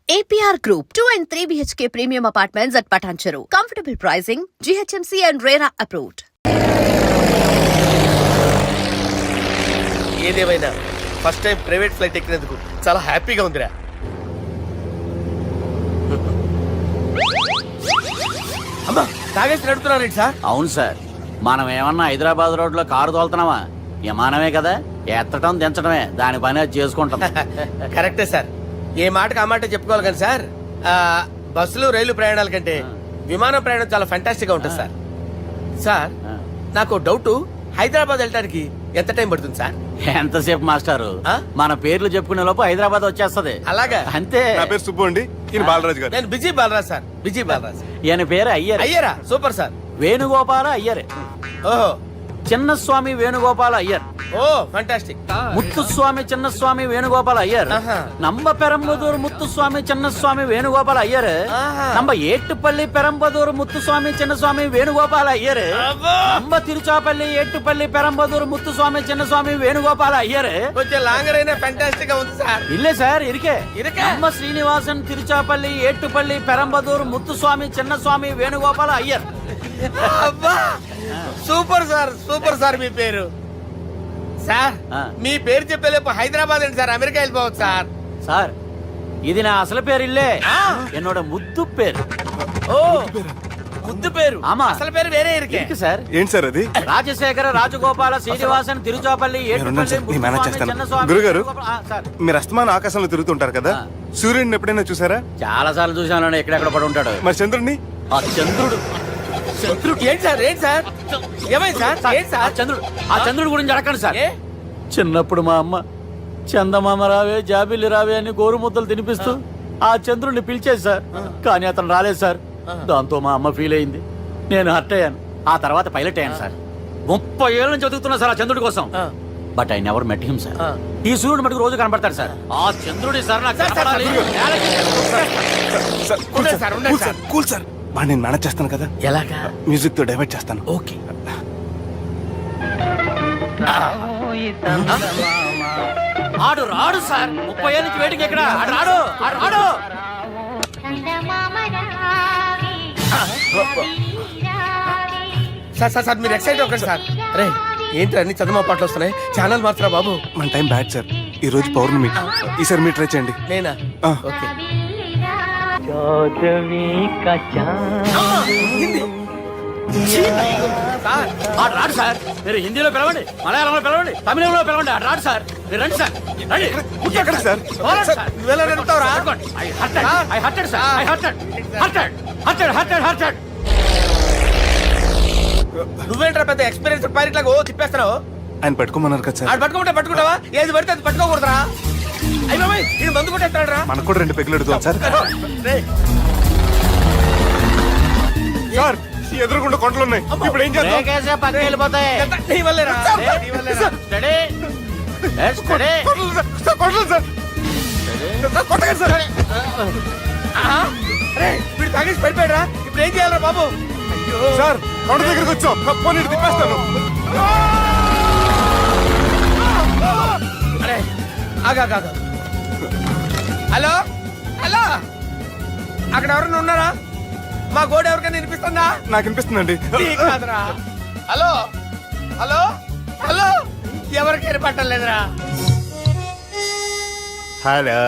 APR Group, 2 and 3 BHK premium apartments at Patancheru. Comfortable pricing, GHMC and RERA approved. ఏదేమైనా first time private flight ఎక్కినందుకు చాలా హ్యాపీగా ఉందిరా. అమ్మా తాగేసి నడుపుతున్నారేంటి సార్? అవును సార్, మనం ఏమన్నా హైదరాబాద్ రోడ్ లో కారు తోలుతున్నామా? విమానమే కదా, ఎత్తడం దించడమే దాని పని అది చేసుకుంటాం. కరెక్టే సార్, ఏ మాటకు ఆ మాట చెప్పుకోవాలి కానీ సార్, బస్సులు రైలు ప్రయాణాల కంటే విమానం ప్రయాణం చాలా ఫెంటాస్టిక్ గా ఉంటుంది సార్. సార్ నాకు డౌట్, హైదరాబాద్ వెళ్ళడానికి ఎంత టైం పడుతుంది సార్? ఎంతసేపు మాస్టారు, మన పేర్లు చెప్పుకునే లోపు హైదరాబాద్ వచ్చేస్తది. అలాగా? అంతే. నా పేరు సుబ్బు అండి, ఈయన బాలరాజు గారు. నేను busy Balraj sir. Busy Balraj. ఈయన పేరు అయ్యర్. అయ్యరా? Super sir. వేణుగోపాల అయ్యర్. ఓహో. చిన్నస్వామి వేణుగోపాల అయ్యర్. Oh fantastic. ముత్తుస్వామి చిన్నస్వామి వేణుగోపాల అయ్యర్. నంబ పెరంబదూరు ముత్తుస్వామి చిన్నస్వామి వేణుగోపాల అయ్యర్. నంబ ఏట్టుపల్లి పెరంబదూరు ముత్తుస్వామి చిన్నస్వామి వేణుగోపాల అయ్యర్. నంబ తిరుచాపల్లి ఏట్టుపల్లి పెరంబదూరు ముత్తుస్వామి చిన్నస్వామి వేణుగోపాల అయ్యర్. కొంచెం లాంగర్ అయినా ఫంటాస్టిక్ గా ఉంది సార్. ఇల్లే సార్, ఇరికే. నంబ Srinivasan Tiruchapalli Ettupalli Perambadur Muthuswamy Chinnaswamy Venugopala Iyer. Super sir, super sir. మీ పేరు సార్, మీ పేరు చెప్పేలేపు హైదరాబాద్ అండి సార్, అమెరికా వెళ్ళిపోవచ్చు సార్. సార్ ఇది నా అసలు పేరు ఇల్లే, ఎన్నోడ ముద్దు పేరు. ఓ ముద్దు పేరు. ఆమా, అసలు పేరు వేరే ఇరికే సార్. ఏంటి సార్ అది? రాజశేఖర రాజగోపాల శ్రీనివాసన్ తిరుచాపల్లి గురుగారు, మీరు అస్తమాన ఆకాశంలో తిరుగుతుంటారు కదా, సూర్యుడిని ఎప్పుడైనా చూసారా? చాలా సార్లు చూసాను, ఎక్కడెక్కడ పడి ఉంటాడు. మరి చంద్రుడిని? ఆ చంద్రుడు. ఏంటి సార్? ఏంటి సార్? ఏమైంది సార్? ఏంటి సార్? ఆ చంద్రుడు గురించి అడగండి సార్. చిన్నప్పుడు మా అమ్మ చందమామ రావే జాబిల్లి రావే అని గోరు ముద్దలు తినిపిస్తూ ఆ చంద్రుడిని పిలిచేది సార్, కానీ అతను రాలేదు సార్. దాంతో మా అమ్మ ఫీల్ అయింది, నేను హర్ట్ అయ్యాను. ఆ తర్వాత పైలట్ అయ్యాను సార్. 30 ఏళ్ళ నుంచి చదువుతున్నా సార్ ఆ చంద్రుడి కోసం. But I never met him sir. ఈ సూర్యుడు మటుకు రోజు కనబడతాడు సార్. ఆ చంద్రుడి సార్ నాకు కూల్ సార్, వాడిని నేను మేనేజ్ చేస్తాను కదా. ఎలాగా? మ్యూజిక్ తో డైవర్ట్ చేస్తాను. ఓకే. ఆడు రాడు సార్, 30 ఏళ్ళ నుంచి వేటికి ఎక్కడ ఆడు రాడు. ఆడు రాడు. సార్ సార్ సార్, మీరు ఎక్సైట్ అవ్వకండి సార్. రే ఏంటి అన్ని చదువు పాటలు వస్తున్నాయి, ఛానల్ మార్చరా బాబు. మన టైం బ్యాడ్ సార్, ఈ రోజు పౌర్ణమి. ఈసారి మీరు ట్రై చేయండి. నేనా? ఓకే. ఆడు రాడు సార్, మీరు హిందీలో పిలవండి, మలయాళంలో పిలవండి, తమిళంలో పిలవండి. ఆడు రాడు సార్, మీరు రండి సార్. రండి. ఎక్కడ సార్? నువ్వేంట్రా పెద్ద ఎక్స్పీరియన్స్ పైరెట్ లాగా ఓ తిప్పేస్తున్నావు? ఆయన పట్టుకోమన్నారు కదా సార్. ఆడు పట్టుకుంటావా? ఏది పడితే అది పట్టుకోకూడదురా. అయ్యి బాబాయ్, ఇది మందు కొట్టేస్తాడు. మనకు కూడా 2 పెగ్గులు ఎడుతాం సార్. సార్ ఎదురుకుండా కొండలు ఉన్నాయి, ఇప్పుడు ఏం చేద్దాం? పక్కకి వెళ్ళిపోతాయి. నీ వల్లేరా? వీడు తాగేసి పడిపోయాడా? ఇప్పుడు ఏం చేయాలరా బాబు? సార్ కొండ దగ్గరికి వచ్చాం, పోనీ తిప్పేస్తాను. అరే ఆగా. హలో హలో, అక్కడ ఎవరైనా ఉన్నారా? మా గోడ ఎవరికైనా వినిపిస్తుందా? నాకు వినిపిస్తుందండి. కాదురా. హలో హలో హలో, ఎవరికి ఏర్పట్టలేదురా. హలో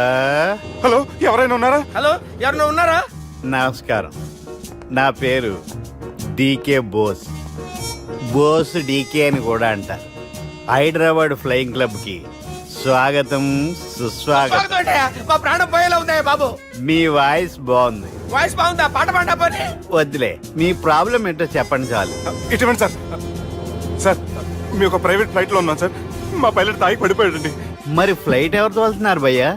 హలో, ఎవరైనా ఉన్నారా? హలో, ఎవరైనా ఉన్నారా? నమస్కారం, నా పేరు డీకే బోస్. బోస్ డీకే అని కూడా అంటారు. హైదరాబాద్ ఫ్లయింగ్ క్లబ్ కి స్వాగతం సుస్వాగతం. మా ప్రాణం పోయేలా ఉందా బాబు? మీ వాయిస్ బాగుంది. వాయిస్ బాగుందా? పాట పాడా పోనీ. వద్దులే, మీ ప్రాబ్లం ఏంటో చెప్పండి చాలు. ఇటువంటి సార్, సార్ మీ ఒక ప్రైవేట్ ఫ్లైట్ లో ఉన్నాం సార్, మా పైలట్ తాగి పడిపోయాడండి. మరి ఫ్లైట్ ఎవరితో వెళ్తున్నారు భయ్యా?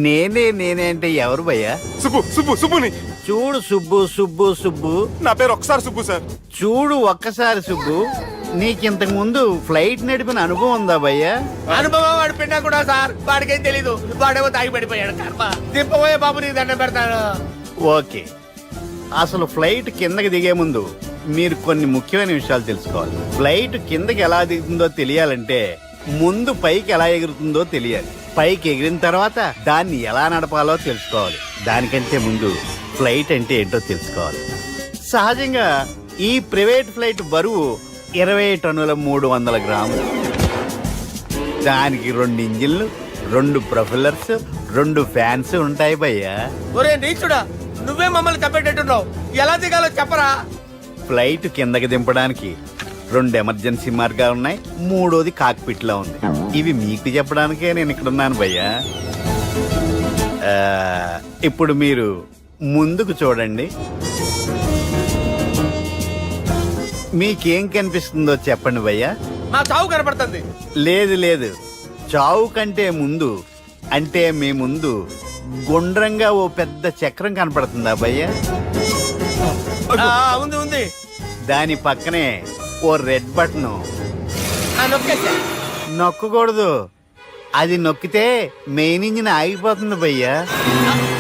నేనే నేనే అంటే ఎవరు భయ్యా? సుబ్బుని. చూడు సుబ్బు, నా పేరు ఒకసారి సుబ్బు సార్. చూడు ఒక్కసారి సుబ్బు, నీకింతకు ముందు ఫ్లైట్ నడిపిన అనుభవం ఉందా భయ్యా? అనుభవం వాడి పిండా కూడా సార్, వాడికేం తెలీదు. వాడేమో తాగి పడిపోయాడు. దింపబోయే బాబు నీకు దండం పెడతాను. ఓకే, అసలు ఫ్లైట్ కిందకి దిగే ముందు మీరు కొన్ని ముఖ్యమైన విషయాలు తెలుసుకోవాలి. ఫ్లైట్ కిందకి ఎలా దిగుతుందో తెలియాలంటే ముందు పైకి ఎలా ఎగురుతుందో తెలియాలి. పైకి ఎగిరిన తర్వాత దాన్ని ఎలా నడపాలో తెలుసుకోవాలి. దానికంటే ముందు ఫ్లైట్ అంటే ఏంటో తెలుసుకోవాలి. సహజంగా ఈ ప్రైవేట్ ఫ్లైట్ బరువు 20 టన్నుల 300 గ్రాములు. దానికి 2 ఇంజిన్లు, 2 ప్రొఫెల్లర్స్, 2 ఫ్యాన్స్ ఉంటాయి భయ్యా. ఒరే నీచుడా, నువ్వే మమ్మల్ని తప్పేటట్టున్నావు. ఎలా దిగాలో చెప్పరా? ఫ్లైట్ కిందకి దింపడానికి 2 ఎమర్జెన్సీ మార్గాలు ఉన్నాయి, 3వది కాక్పిట్ లో ఉంది. ఇవి మీకు చెప్పడానికే నేను ఇక్కడ ఉన్నాను భయ్యా. ఇప్పుడు మీరు ముందుకు చూడండి. మీకేం కనిపిస్తుందో చెప్పండి భయ్యా. మా చావు కనపడుతుంది. లేదు లేదు, చావు కంటే ముందు అంటే మీ ముందు గుండ్రంగా ఓ పెద్ద చక్రం కనపడుతుందా భయ్యా? ఉంది ఉంది. దాని పక్కనే ఓ రెడ్ బటన్. నొక్కేసా. నొక్కకూడదు, అది నొక్కితే మెయిన్ ఇంజిన్ ఆగిపోతుంది భయ్యా.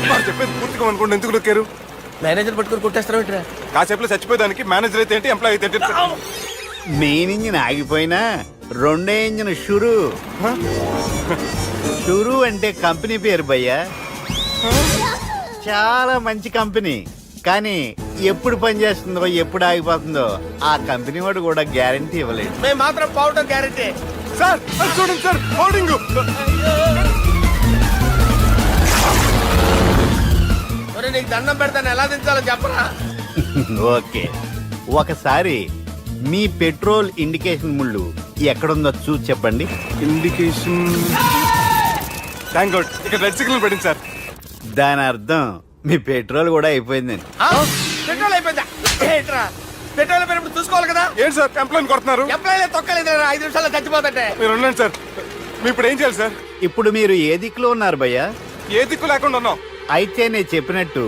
వాడు చెప్పేది పూర్తిగా అనుకోండి, ఎందుకు నొక్కారు? మేనేజర్ పట్టుకుని కొట్టేస్తారా ఏంట్రా? కాసేపులో చచ్చిపోయేదానికి మేనేజర్ అయితే ఏంటి, ఎంప్లాయ్ అయితే ఏంటి? మెయిన్ ఇంజిన్ ఆగిపోయినా రెండో ఇంజిన్ షురు. షురు అంటే కంపెనీ పేరు భయ్యా. చాలా మంచి కంపెనీ, కానీ ఎప్పుడు పనిచేస్తుందో ఎప్పుడు ఆగిపోతుందో ఆ కంపెనీ వాడు కూడా గ్యారంటీ ఇవ్వలేదు. మేము మాత్రం పోవటం గ్యారెంటీ. సార్ అది చూడండి సార్, హోర్డింగ్. ఒరే నీకు దండం పెడతాను, ఎలా దించాలో చెప్పరా? ఓకే, ఒకసారి మీ పెట్రోల్ ఇండికేషన్ ముళ్ళు ఎక్కడుందో చూసి చెప్పండి. ఇండికేషన్. థ్యాంక్ గాడ్, ఇక్కడ రెడ్ సిగ్నల్ పడింది సార్. దాని అర్థం మీ పెట్రోల్ కూడా అయిపోయిందండి. పెట్రోల్ అయిపోయిందా? ఏంట్రా పెట్రోల్ అయిపోయినప్పుడు చూసుకోవాలి కదా. ఏంటి సార్ ఎంప్లాయ్ కొడుతున్నారు? ఎంప్లాయీ తొక్కలేదు, 5 నిమిషాల్లో చచ్చిపోతుంటే. మీరు ఉండండి సార్, మీరు ఇప్పుడు ఏం చేయాలి సార్? ఇప్పుడు మీరు ఏ దిక్కులో ఉన్నారు భయ్యా? ఏ దిక్కు లేకుండా ఉన్నాం. అయితే నేను చెప్పినట్టు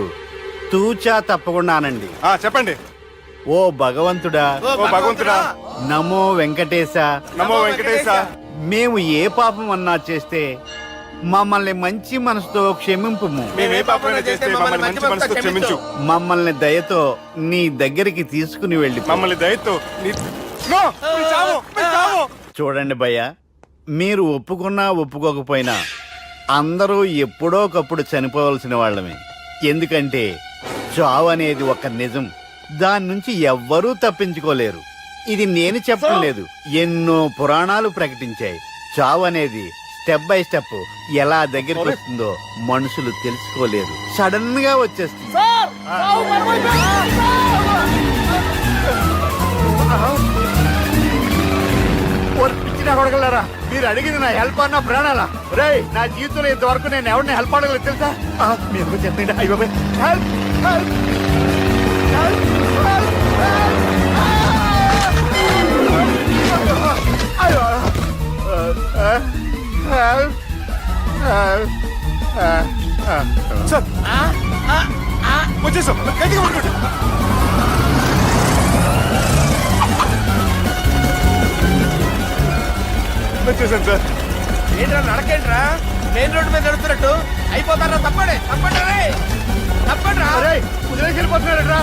తూచా తప్పకుండా అనండి. చెప్పండి. ఓ భగవంతుడా, ఓ భగవంతుడా, నమో వెంకటేశ, నమో వెంకటేశ. మేము ఏ పాపం అన్నా చేస్తే మమ్మల్ని మంచి మనసుతో క్షమింపుము. మేమే పాపమైనా చేస్తే మమ్మల్ని మంచి మనసుతో క్షమించు. మమ్మల్ని దయతో నీ దగ్గరికి తీసుకుని వెళ్ళి మమ్మల్ని దయతో నో, మీ చావు, మీ చావు. చూడండి భయ్య, మీరు ఒప్పుకున్నా ఒప్పుకోకపోయినా అందరూ ఎప్పుడో ఒకప్పుడు చనిపోవలసిన వాళ్ళమే. ఎందుకంటే చావు అనేది ఒక నిజం, దాని నుంచి ఎవ్వరూ తప్పించుకోలేరు. ఇది నేను చెప్పడం లేదు, ఎన్నో పురాణాలు ప్రకటించాయి. చావు అనేది స్టెప్ బై స్టెప్ ఎలా దగ్గరికి వస్తుందో మనుషులు తెలుసుకోలేరు, సడన్ గా వచ్చేస్తుంది. కొడగలరా, మీరు అడిగింది నా హెల్ప్ అన్న ప్రాణాలా? రే, నా జీవితంలో ఇంతవరకు నేను ఎవరిని హెల్ప్ అడగలేదు తెలుసా? మీరు చెప్పండి. అయ్యో హెల్ప్, హెల్ప్, సార్ వచ్చేసాం, గట్టిగా పట్టుకోండి. వచ్చేసాను సార్. ఏంట్రా నడకేంట్రా? మెయిన్ రోడ్డు మీద నడుస్తున్నట్టు అయిపోతారా? తప్పండి తప్పండి రే, తప్పండి రా. వదిలేసి వెళ్ళిపోతున్నారా?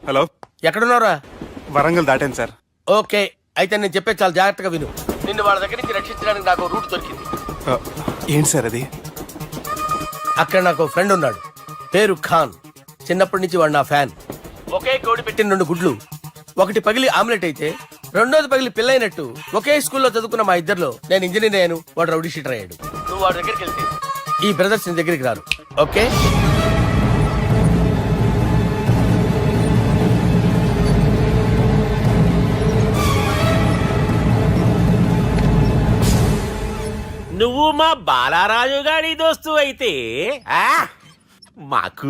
హలో, ఎక్కడున్నారా? వరంగల్ దాటాను సార్. ఓకే, అయితే నేను చెప్పేది చాలా జాగ్రత్తగా విను. నిన్ను వాళ్ళ దగ్గర నుంచి రక్షించడానికి నాకు రూట్ దొరికింది. ఏంటి సార్ అది? అక్కడ నాకు ఫ్రెండ్ ఉన్నాడు, పేరు ఖాన్. చిన్నప్పటి నుంచి వాడు నా ఫ్యాన్. ఒకే కోడి పెట్టిన 2 గుడ్లు, ఒకటి పగిలి ఆమ్లెట్ అయితే రెండోది పగిలి పిల్లైనట్టు ఒకే స్కూల్లో చదువుకున్న మా ఇద్దరిలో నేను ఇంజనీర్ అయ్యాను, వాడు రౌడీ షీటర్ అయ్యాడు. నువ్వు వాడి దగ్గరికి వెళ్తే ఈ బ్రదర్స్ నీ దగ్గరికి రారు. ఓకే, నువ్వు మా బాలారాజు గారి దోస్తు అయితే మాకు